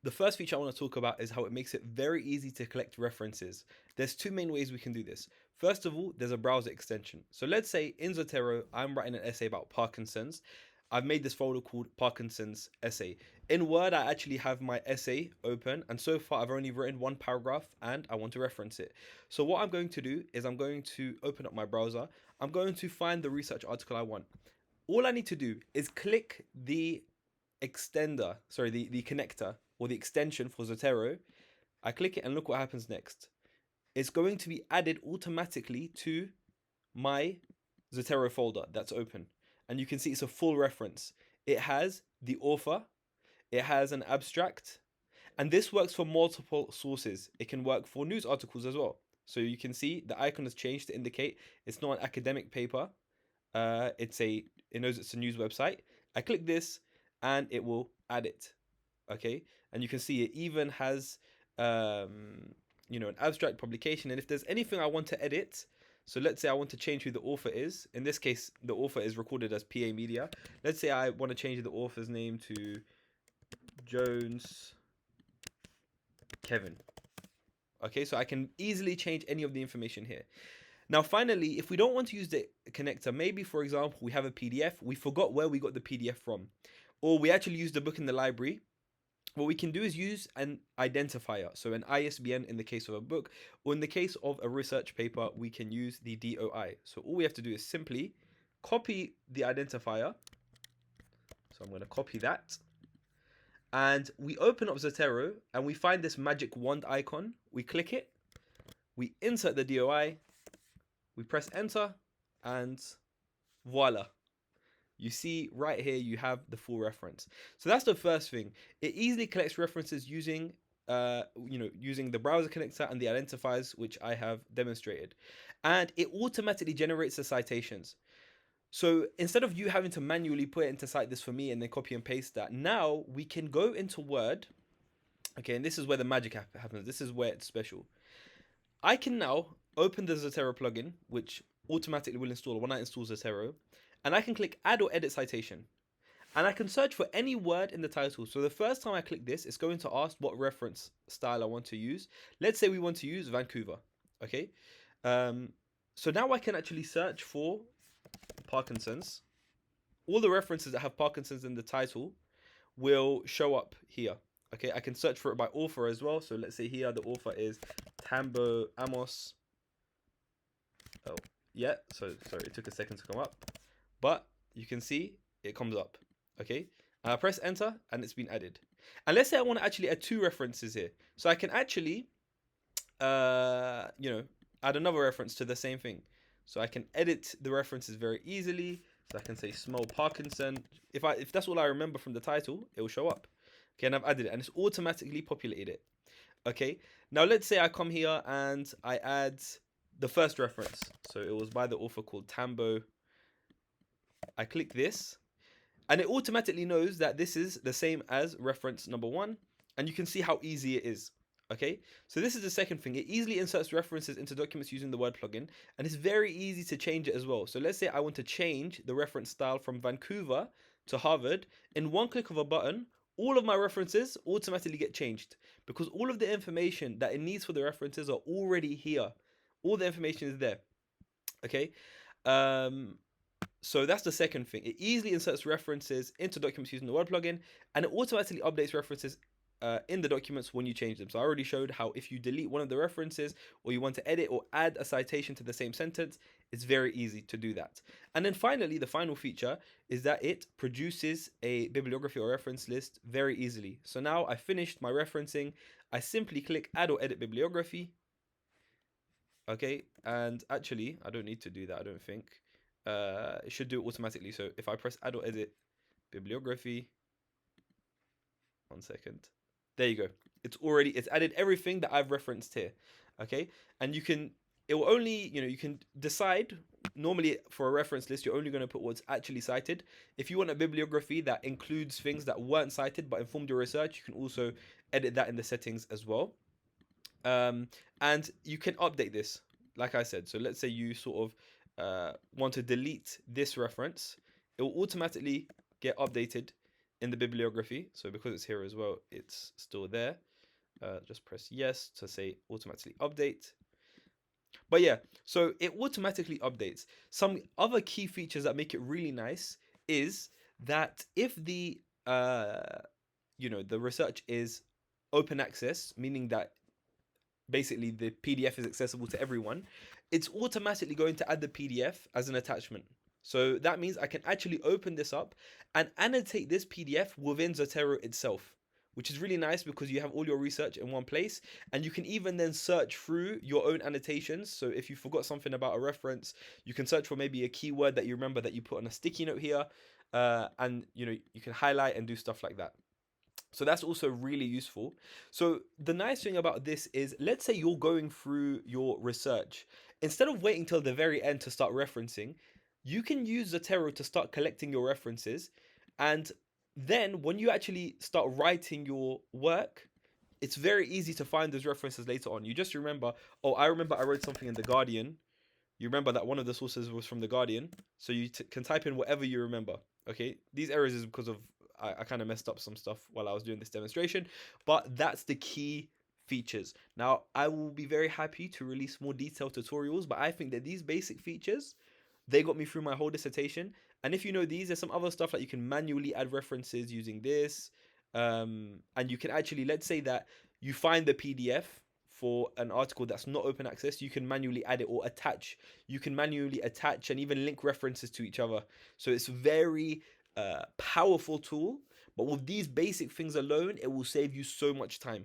The first feature I want to talk about is how it makes it very easy to collect references. There's two main ways we can do this. First of all, there's a browser extension. So let's say in Zotero, I'm writing an essay about Parkinson's. I've made this folder called Parkinson's essay. In Word, I actually have my essay open, and so far I've only written one paragraph and I want to reference it. So what I'm going to do is I'm going to open up my browser. I'm going to find the research article I want. All I need to do is click the the connector or the extension for Zotero. I click it and look what happens next. It's going to be added automatically to my Zotero folder that's open. And you can see it's a full reference. It has the author, it has an abstract, and this works for multiple sources. It can work for news articles as well. So you can see the icon has changed to indicate it's not an academic paper. It knows it's a news website. I click this and it will add it. Okay, and you can see it even has an abstract publication. And if there's anything I want to edit, so let's say I want to change who the author is. In this case, the author is recorded as PA Media. Let's say I want to change the author's name to Jones Kevin. Okay, so I can easily change any of the information here. Now, finally, if we don't want to use the connector, maybe, for example, we have a PDF, we forgot where we got the PDF from, or we actually used the book in the library, what we can do is use an identifier, so an ISBN in the case of a book, or in the case of a research paper, we can use the DOI. So all we have to do is simply copy the identifier. So I'm going to copy that. And we open up Zotero and we find this magic wand icon. We click it, we insert the DOI, we press enter, and voila. You see right here, you have the full reference. So that's the first thing. It easily collects references using using the browser connector and the identifiers, which I have demonstrated. And it automatically generates the citations. So instead of you having to manually put it into cite this for me and then copy and paste that, now we can go into Word. Okay, and this is where the magic happens. This is where it's special. I can now open the Zotero plugin, which automatically will install when I install Zotero, and I can click add or edit citation. And I can search for any word in the title. So the first time I click this, it's going to ask what reference style I want to use. Let's say we want to use Vancouver. Okay. So now I can actually search for Parkinson's. All the references that have Parkinson's in the title will show up here. Okay, I can search for it by author as well. So let's say here the author is Tambo Amos. Oh, yeah. So sorry, it took a second to come up, but you can see it comes up. Okay, and I press enter and it's been added. And let's say I want to actually add two references here, so I can actually, add another reference to the same thing. So I can edit the references very easily. So I can say small Parkinson. If that's all I remember from the title, it will show up. Okay, and I've added it, and it's automatically populated it. Okay, now let's say I come here and I add the first reference. So it was by the author called Tambo. I click this, and it automatically knows that this is the same as reference number one, and you can see how easy it is. Okay, so this is the second thing. It easily inserts references into documents using the Word plugin, and it's very easy to change it as well. So let's say I want to change the reference style from Vancouver to Harvard. In one click of a button, all of my references automatically get changed because all of the information that it needs for the references are already here. All the information is there. Okay, so that's the second thing. It easily inserts references into documents using the Word plugin, and it automatically updates references in the documents when you change them. So I already showed how if you delete one of the references or you want to edit or add a citation to the same sentence, it's very easy to do that. And then finally, the final feature is that it produces a bibliography or reference list very easily. So now I finished my referencing. I simply click add or edit bibliography. Okay, and actually, I don't need to do that, I don't think. It should do it automatically. So if I press add or edit bibliography, 1 second. There you go. It's added everything that I've referenced here. Okay, and it will only, you can decide. Normally for a reference list, you're only going to put what's actually cited. If you want a bibliography that includes things that weren't cited but informed your research, you can also edit that in the settings as well. And you can update this, like I said. So let's say you sort of want to delete this reference, it will automatically get updated in the bibliography. So because it's here as well, it's still there. Just press yes to say automatically update. But yeah, so it automatically updates. Some other key features that make it really nice is that if the the research is open access, meaning that basically the PDF is accessible to everyone, it's automatically going to add the PDF as an attachment. So that means I can actually open this up and annotate this PDF within Zotero itself, which is really nice because you have all your research in one place, and you can even then search through your own annotations. So if you forgot something about a reference, you can search for maybe a keyword that you remember that you put on a sticky note here, and you can highlight and do stuff like that. So that's also really useful. So the nice thing about this is, let's say you're going through your research. Instead of waiting till the very end to start referencing, you can use Zotero to start collecting your references. And then when you actually start writing your work, it's very easy to find those references later on. You just remember, oh, I remember I wrote something in The Guardian. You remember that one of the sources was from The Guardian. So you can type in whatever you remember. Okay, these errors is because of I kind of messed up some stuff while I was doing this demonstration, but that's the key features. Now, I will be very happy to release more detailed tutorials, but I think that these basic features, they got me through my whole dissertation. And if you know these, there's some other stuff like you can manually add references using this. And you can actually, let's say that you find the PDF for an article that's not open access, you can manually add it or attach. You can manually attach and even link references to each other. So it's very powerful tool, but with these basic things alone, it will save you so much time.